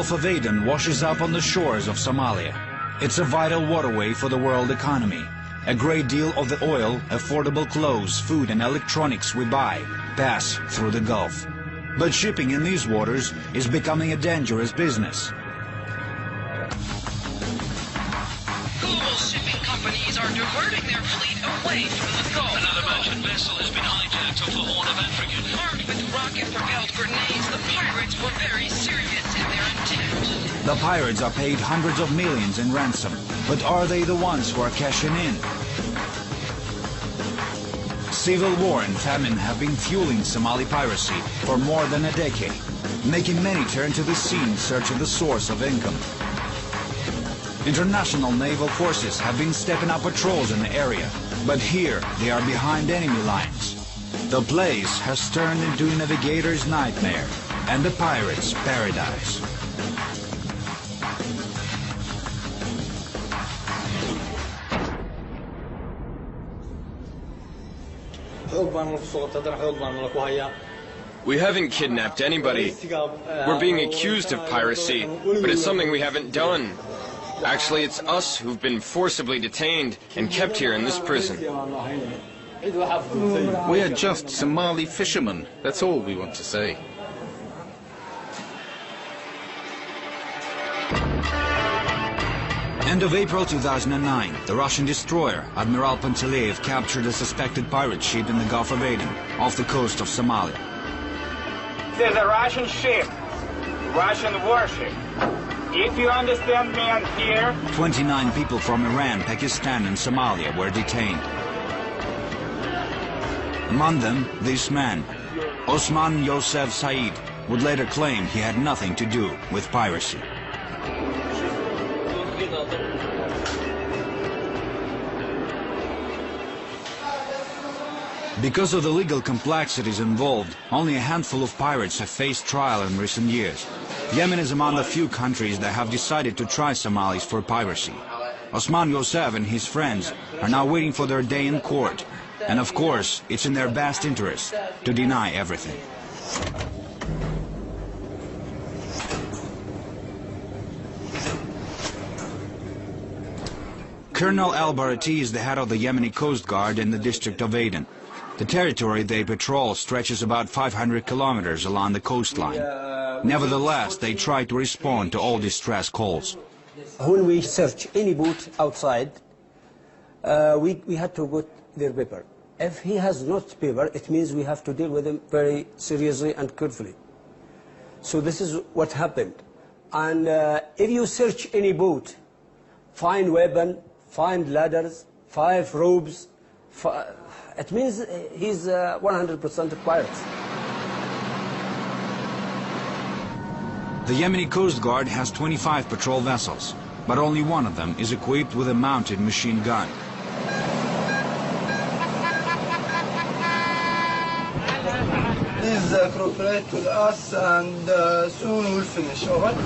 Gulf of Aden washes up on the shores of Somalia. It's a vital waterway for the world economy. A great deal of the oil, affordable clothes, food and electronics we buy pass through the Gulf. But shipping in these waters is becoming a dangerous business. Global shipping companies are diverting their fleet away from the Gulf. Another merchant vessel has been hijacked off the Horn of Africa. Armed with rocket-propelled grenades, the pirates were very serious in their intent. The pirates are paid hundreds of millions in ransom, but are they the ones who are cashing in? Civil war and famine have been fueling Somali piracy for more than a decade, making many turn to the sea in search of the source of income. International naval forces have been stepping up patrols in the area, but here they are behind enemy lines. The place has turned into a navigator's nightmare and the pirate's paradise. We haven't kidnapped anybody. We're being accused of piracy, but it's something we haven't done. Actually, it's us who've been forcibly detained and kept here in this prison. We are just Somali fishermen. That's all we want to say. End of April 2009, the Russian destroyer Admiral Puntland captured a suspected pirate ship in the Gulf of Aden, off the coast of Somalia. There's a Russian ship, Russian warship. If you understand me and here... 29 people from Iran, Pakistan and Somalia were detained. Among them, this man, Osman Yosef Said, would later claim he had nothing to do with piracy. Because of the legal complexities involved, only a handful of pirates have faced trial in recent years. Yemen is among the few countries that have decided to try Somalis for piracy. Osman Yosef and his friends are now waiting for their day in court. And of course, it's in their best interest to deny everything. Colonel al-Barati is the head of the Yemeni Coast Guard in the district of Aden. The territory they patrol stretches about 500 kilometers along the coastline. Nevertheless, they try to respond to all distress calls. When we search any boat outside, we had to put their paper. If he has not paper, it means we have to deal with him very seriously and carefully. So this is what happened. And if you search any boat, find weapon, find ladders, 5 ropes, it means he's 100% a pirate. The Yemeni Coast Guard has 25 patrol vessels, but only one of them is equipped with a mounted machine gun. Please cooperate with us and soon we'll finish, alright?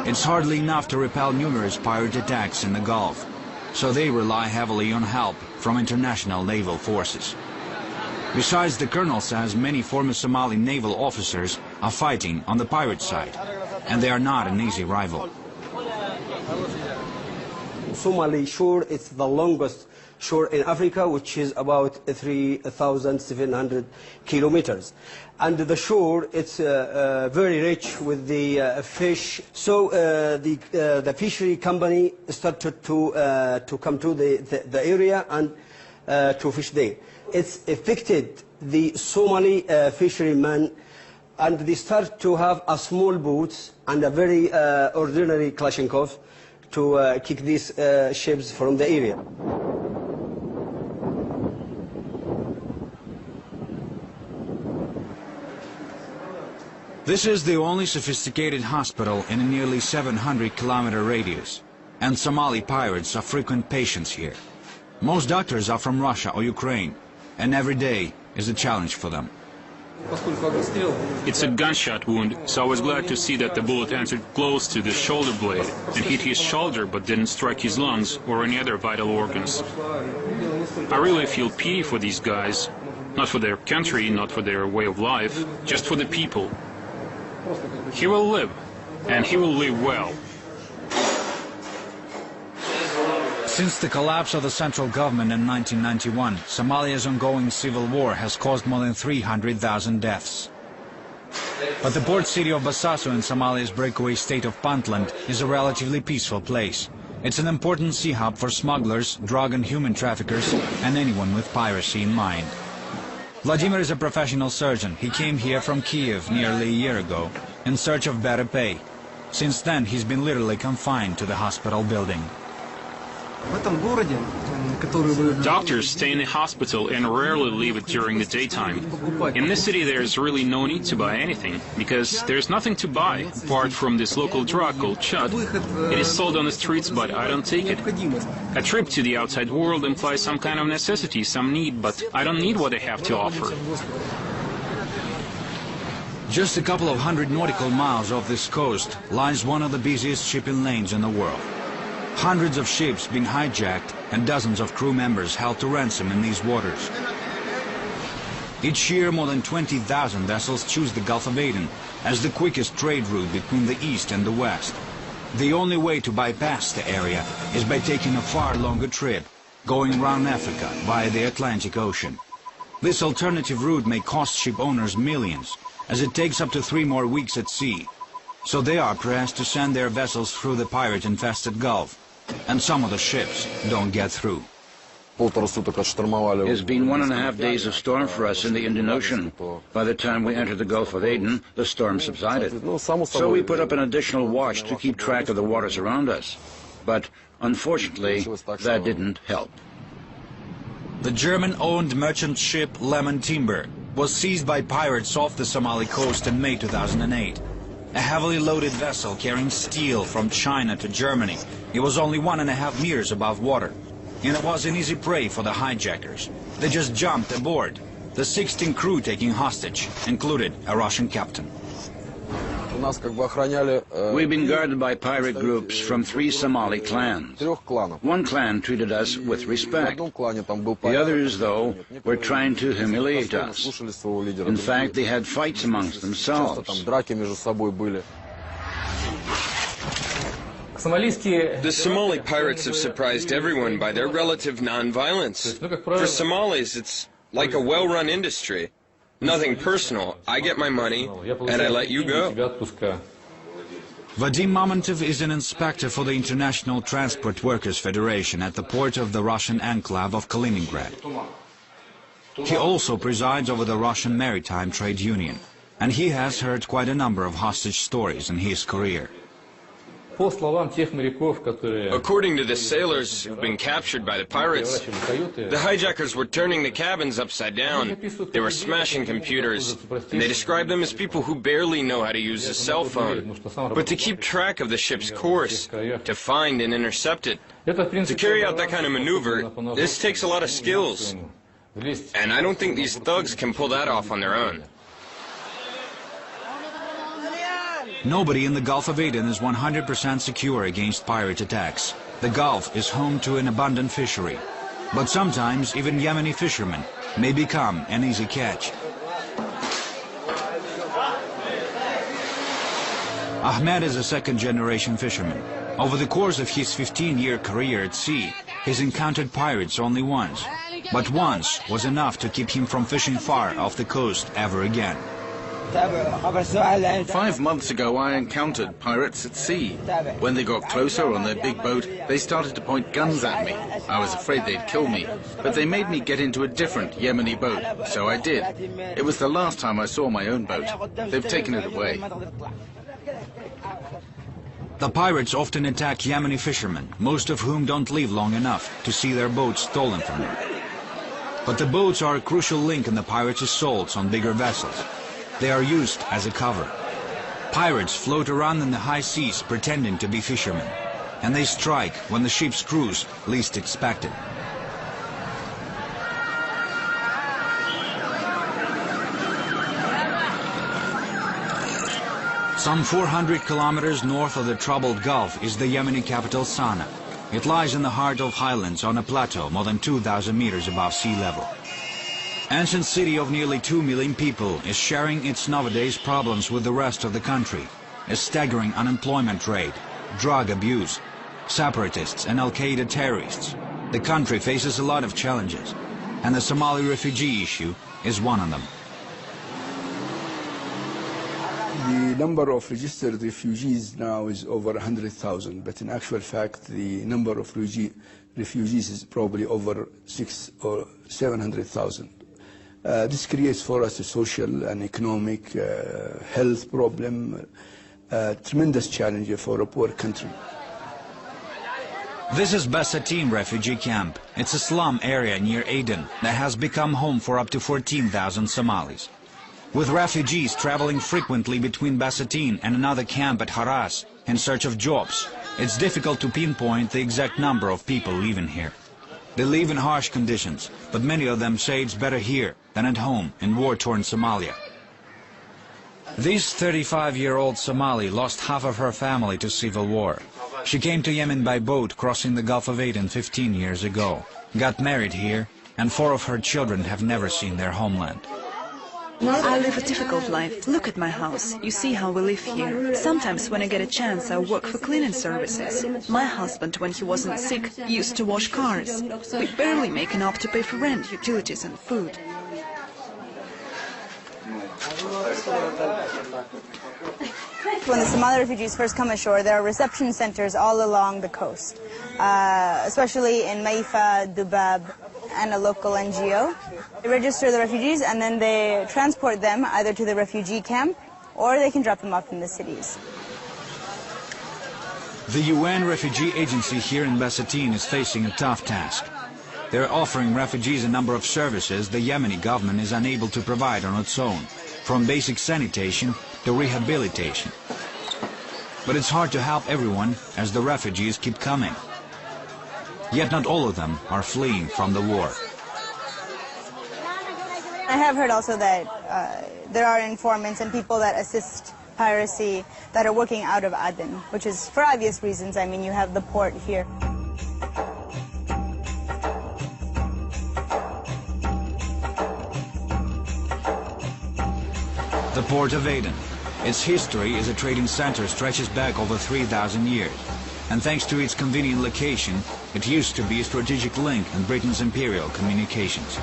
It's hardly enough to repel numerous pirate attacks in the Gulf, so they rely heavily on help from international naval forces. Besides, the colonel says many former Somali naval officers are fighting on the pirate side, and they are not an easy rival. Somali shore is the longest shore in Africa, which is about 3,700 kilometers. And the shore, it's very rich with the fish. So the fishery company started to come to the area and to fish there. It's affected the Somali fishermen, and they start to have a small boats and a very ordinary Kalashnikov to kick these ships from the area. This is the only sophisticated hospital in a nearly 700-kilometer radius, and Somali pirates are frequent patients here. Most doctors are from Russia or Ukraine, and every day is a challenge for them. It's a gunshot wound, so I was glad to see that the bullet entered close to the shoulder blade and hit his shoulder but didn't strike his lungs or any other vital organs. I really feel pity for these guys, not for their country, not for their way of life, just for the people. He will live, and he will live well. Since the collapse of the central government in 1991, Somalia's ongoing civil war has caused more than 300,000 deaths. But the port city of Bosaso in Somalia's breakaway state of Puntland is a relatively peaceful place. It's an important sea hub for smugglers, drug and human traffickers, and anyone with piracy in mind. Vladimir is a professional surgeon. He came here from Kiev nearly a year ago in search of better pay. Since then, he's been literally confined to the hospital building. Doctors stay in the hospital and rarely leave it during the daytime. In this city there's really no need to buy anything, because there's nothing to buy apart from this local drug called chud. It is sold on the streets, but I don't take it. A trip to the outside world implies some kind of necessity, some need, but I don't need what they have to offer. Just a couple of hundred nautical miles off this coast lies one of the busiest shipping lanes in the world. Hundreds of ships being hijacked and dozens of crew members held to ransom in these waters. Each year, more than 20,000 vessels choose the Gulf of Aden as the quickest trade route between the East and the West. The only way to bypass the area is by taking a far longer trip, going around Africa via the Atlantic Ocean. This alternative route may cost ship owners millions, as it takes up to 3 more weeks at sea. So they are pressed to send their vessels through the pirate-infested Gulf. And some of the ships don't get through. It's been 1.5 days of storm for us in the Indian Ocean. By the time we entered the Gulf of Aden, the storm subsided. So we put up an additional watch to keep track of the waters around us. But unfortunately, that didn't help. The German-owned merchant ship Lemon Timber was seized by pirates off the Somali coast in May 2008. A heavily loaded vessel carrying steel from China to Germany. It was only 1.5 meters above water, and it was an easy prey for the hijackers. They just jumped aboard. The 16 crew taking hostage included a Russian captain. We've been guarded by pirate groups from 3 Somali clans. One clan treated us with respect. The others, though, were trying to humiliate us. In fact, they had fights amongst themselves. The Somali pirates have surprised everyone by their relative non-violence. For Somalis, it's like a well-run industry. Nothing personal. I get my money, and I let you go. Vadim Mamontov is an inspector for the International Transport Workers Federation at the port of the Russian enclave of Kaliningrad. He also presides over the Russian Maritime Trade Union, and he has heard quite a number of hostage stories in his career. According to the sailors who've been captured by the pirates, the hijackers were turning the cabins upside down. They were smashing computers, and they described them as people who barely know how to use a cell phone. But to keep track of the ship's course, to find and intercept it, to carry out that kind of maneuver, this takes a lot of skills. And I don't think these thugs can pull that off on their own. Nobody in the Gulf of Aden is 100% secure against pirate attacks. The Gulf is home to an abundant fishery. But sometimes even Yemeni fishermen may become an easy catch. Ahmed is a second-generation fisherman. Over the course of his 15-year career at sea, he's encountered pirates only once. But once was enough to keep him from fishing far off the coast ever again. 5 months ago, I encountered pirates at sea. When they got closer on their big boat, they started to point guns at me. I was afraid they'd kill me, but they made me get into a different Yemeni boat, so I did. It was the last time I saw my own boat. They've taken it away. The pirates often attack Yemeni fishermen, most of whom don't live long enough to see their boats stolen from them. But the boats are a crucial link in the pirates' assaults on bigger vessels. They are used as a cover. Pirates float around in the high seas pretending to be fishermen, and they strike when the ship's crews least expect it. Some 400 kilometers north of the troubled Gulf is the Yemeni capital Sana'a. It lies in the heart of highlands on a plateau more than 2,000 meters above sea level. Ancient city of nearly 2 million people is sharing its nowadays problems with the rest of the country. A staggering unemployment rate, drug abuse, separatists and Al-Qaeda terrorists. The country faces a lot of challenges, and the Somali refugee issue is one of them. The number of registered refugees now is over 100,000, but in actual fact the number of refugees is probably over 600,000 or 700,000. This creates for us a social and economic health problem, tremendous challenge for a poor country. This is Basatin refugee camp. It's a slum area near Aden that has become home for up to 14,000 Somalis. With refugees traveling frequently between Basatin and another camp at Haras in search of jobs, it's difficult to pinpoint the exact number of people living here. They live in harsh conditions, but many of them say it's better here than at home in war-torn Somalia. This 35-year-old Somali lost half of her family to civil war. She came to Yemen by boat crossing the Gulf of Aden 15 years ago, got married here, and 4 of her children have never seen their homeland. I live a difficult life. Look at my house. You see how we live here. Sometimes when I get a chance, I work for cleaning services. My husband, when he wasn't sick, used to wash cars. We barely make enough to pay for rent, utilities and food. When the Somali refugees first come ashore, there are reception centers all along the coast, especially in Maifa, Dubab, and a local NGO. They register the refugees and then they transport them either to the refugee camp or they can drop them off in the cities. The UN Refugee Agency here in Basatin is facing a tough task. They're offering refugees a number of services the Yemeni government is unable to provide on its own, from basic sanitation to rehabilitation. But it's hard to help everyone as the refugees keep coming. Yet not all of them are fleeing from the war. I have heard also that there are informants and people that assist piracy that are working out of Aden, which is for obvious reasons. I mean, you have the port here. The port of Aden. Its history as a trading center stretches back over 3,000 years. And thanks to its convenient location, it used to be a strategic link in Britain's imperial communications.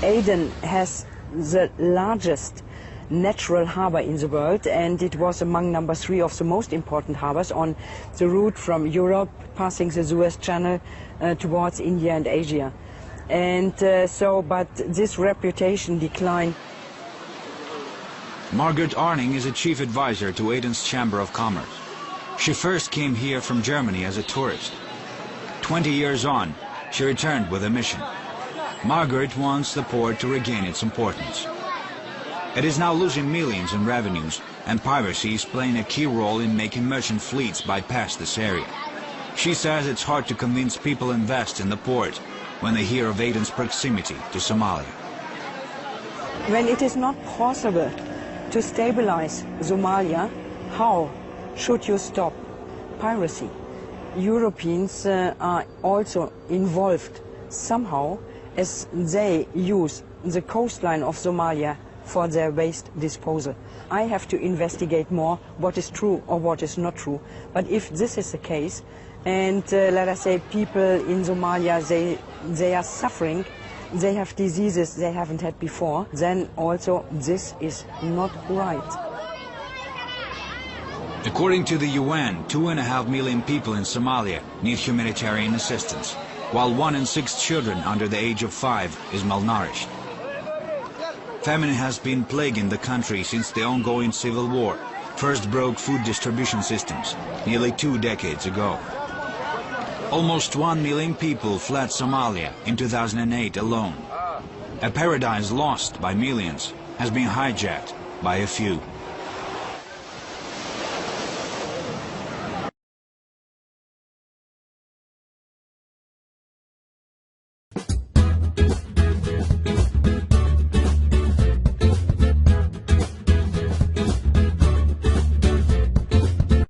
Aden has the largest natural harbor in the world, and it was among number 3 of the most important harbors on the route from Europe, passing the Suez Channel towards India and Asia. And but this reputation declined. Margaret Arning is a chief advisor to Aden's Chamber of Commerce. She first came here from Germany as a tourist. 20 years on, she returned with a mission. Margaret wants the port to regain its importance. It is now losing millions in revenues, and piracy is playing a key role in making merchant fleets bypass this area. She says it's hard to convince people to invest in the port when they hear of Aden's proximity to Somalia. When it is not possible to stabilize Somalia, how should you stop piracy? Europeans are also involved somehow, as they use the coastline of Somalia for their waste disposal. I have to investigate more what is true or what is not true. But if this is the case, and let us say people in Somalia, they are suffering, they have diseases they haven't had before, then also this is not right. According to the UN, 2.5 million people in Somalia need humanitarian assistance, while 1 in 6 children under the age of 5 is malnourished. Famine has been plaguing the country since the ongoing civil war first broke food distribution systems nearly 2 decades ago. Almost 1 million people fled Somalia in 2008 alone. A paradise lost by millions has been hijacked by a few.